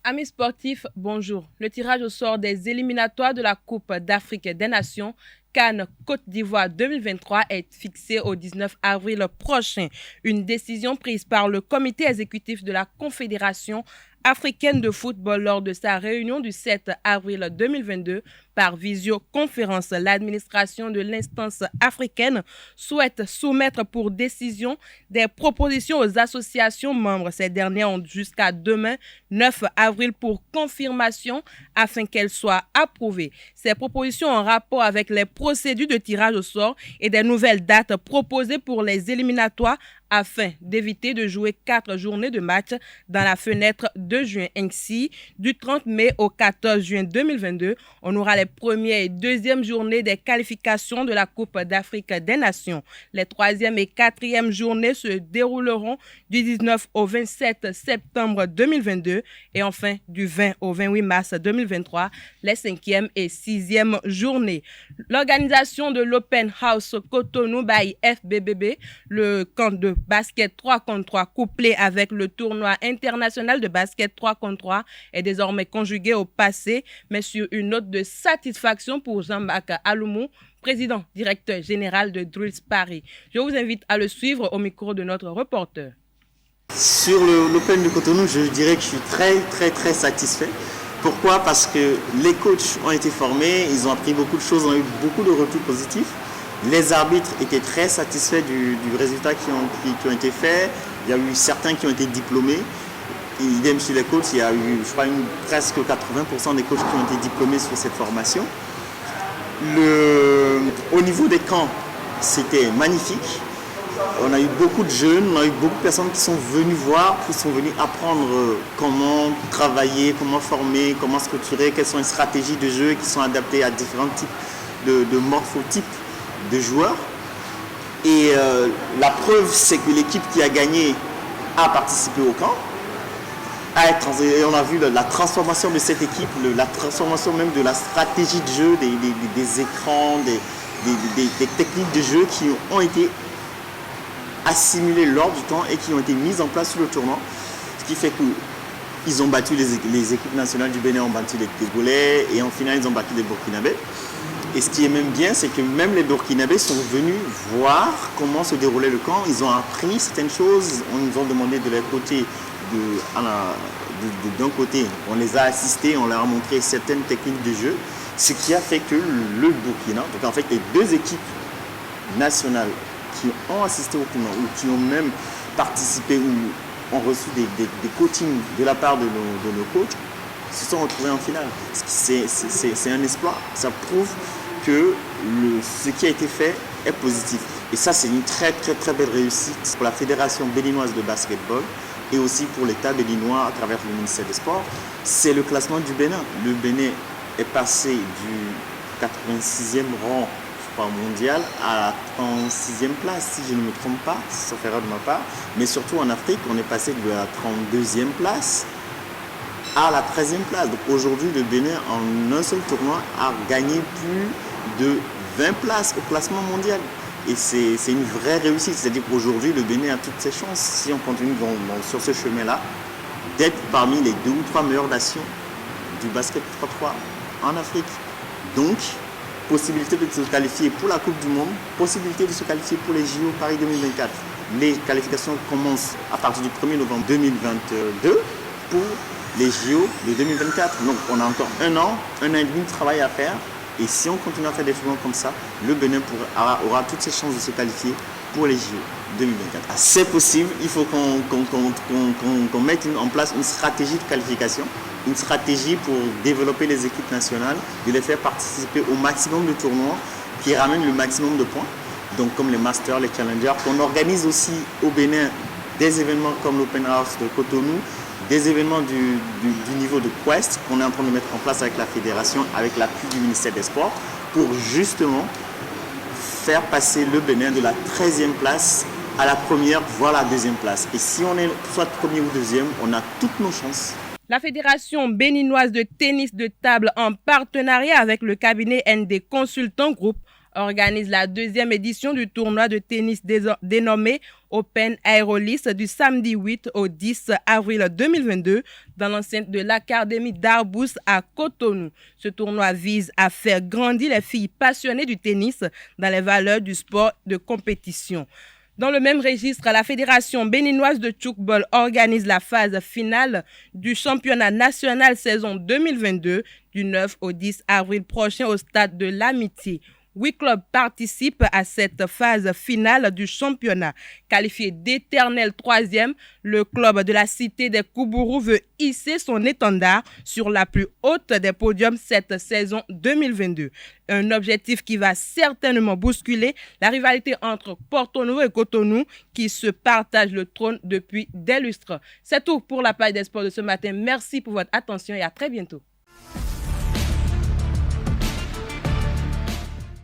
Amis sportifs, bonjour. Le tirage au sort des éliminatoires de la Coupe d'Afrique des Nations CAN Côte d'Ivoire 2023 est fixé au 19 avril prochain. Une décision prise par le comité exécutif de la Confédération africaine de football lors de sa réunion du 7 avril 2022 par visioconférence. L'administration de l'instance africaine souhaite soumettre pour décision des propositions aux associations membres. Ces dernières ont jusqu'à demain 9 avril pour confirmation afin qu'elles soient approuvées. Ces propositions en rapport avec les procédures de tirage au sort et des nouvelles dates proposées pour les éliminatoires afin d'éviter de jouer 4 journées de match dans la fenêtre de juin. Ainsi, du 30 mai au 14 juin 2022, on aura les premières et deuxièmes journées des qualifications de la Coupe d'Afrique des Nations. Les troisième et quatrième journées se dérouleront du 19 au 27 septembre 2022 et enfin du 20 au 28 mars 2023, les cinquième et sixième journées. L'organisation de l'Open House Cotonou by FBBB, le camp de basket 3 contre 3 couplé avec le tournoi international de basket 3 contre 3 est désormais conjugué au passé, mais sur une note de satisfaction pour Jean-Marc Aloumou, président directeur général de Drills Paris. Je vous invite à le suivre au micro de notre reporter. Sur l'Open de Cotonou, je dirais que je suis très satisfait. Pourquoi? Parce que les coachs ont été formés, ils ont appris beaucoup de choses, ont eu beaucoup de retours positifs. Les arbitres étaient très satisfaits du résultat qui ont été faits. Il y a eu certains qui ont été diplômés. Idem sur les coachs, il y a eu, je crois, presque 80% des coachs qui ont été diplômés sur cette formation. Au niveau des camps, c'était magnifique. On a eu beaucoup de jeunes, on a eu beaucoup de personnes qui sont venues voir, qui sont venues apprendre comment travailler, comment former, comment structurer, quelles sont les stratégies de jeu qui sont adaptées à différents types de morphotypes de joueurs. Et la preuve, c'est que l'équipe qui a gagné a participé au camp. Et on a vu la transformation de cette équipe, la transformation même de la stratégie de jeu, des écrans, des techniques de jeu qui ont été assimilées lors du temps et qui ont été mises en place sur le tournoi. Ce qui fait qu'ils ont battu les équipes nationales du Bénin, ont battu les Togolais et en finale ils ont battu les Burkinabés. Et ce qui est même bien, c'est que même les Burkinabés sont venus voir comment se déroulait le camp. Ils ont appris certaines choses. On nous a demandé de leur côté, d'un côté, on les a assistés, on leur a montré certaines techniques de jeu. Ce qui a fait que le Burkina, donc en fait les deux équipes nationales qui ont assisté au tournoi ou qui ont même participé ou ont reçu des coachings de la part de nos coachs, se sont retrouvés en finale. C'est un espoir. Ça prouve que ce qui a été fait est positif. Et ça, c'est une très belle réussite pour la Fédération béninoise de basketball et aussi pour l'État béninois à travers le ministère des Sports. C'est le classement du Bénin. Le Bénin est passé du 86e rang mondial à la 36e place, si je ne me trompe pas, sauf erreur de ma part. Mais surtout en Afrique, on est passé de la 32e place à la 13e place. Donc aujourd'hui, le Bénin, en un seul tournoi, a gagné plus de 20 places au classement mondial. Et c'est une vraie réussite. C'est-à-dire qu'aujourd'hui, le Bénin a toutes ses chances, si on continue sur ce chemin-là, d'être parmi les 2 ou 3 meilleures nations du basket 3-3 en Afrique. Donc, possibilité de se qualifier pour la Coupe du Monde, possibilité de se qualifier pour les JO Paris 2024. Les qualifications commencent à partir du 1er novembre 2022 pour les JO de 2024. Donc on a encore un an et demi de travail à faire. Et si on continue à faire des tournois comme ça, le Bénin aura toutes ses chances de se qualifier pour les JO 2024. C'est possible, il faut qu'on mette en place une stratégie de qualification, une stratégie pour développer les équipes nationales, de les faire participer au maximum de tournois qui ramènent le maximum de points. Donc comme les Masters, les Challengers, qu'on organise aussi au Bénin des événements comme l'Open House de Cotonou, des événements du niveau de Quest qu'on est en train de mettre en place avec la fédération, avec l'appui du ministère des Sports, pour justement faire passer le Bénin de la 13e place à la première, voire la 2e place. Et si on est soit premier ou deuxième, on a toutes nos chances. La Fédération béninoise de tennis de table, en partenariat avec le cabinet ND Consultant Group, organise la 2e édition du tournoi de tennis dénommé Open Aérolis du samedi 8 au 10 avril 2022 dans l'enceinte de l'Académie d'Arbous à Cotonou. Ce tournoi vise à faire grandir les filles passionnées du tennis dans les valeurs du sport de compétition. Dans le même registre, la Fédération béninoise de tchoukball organise la phase finale du championnat national saison 2022 du 9 au 10 avril prochain au stade de l'Amitié. 8 clubs participent à cette phase finale du championnat. Qualifié d'éternel troisième, le club de la cité des Koubourou veut hisser son étendard sur la plus haute des podiums cette saison 2022. Un objectif qui va certainement bousculer la rivalité entre Porto Novo et Cotonou qui se partagent le trône depuis des lustres. C'est tout pour la page des sports de ce matin. Merci pour votre attention et à très bientôt.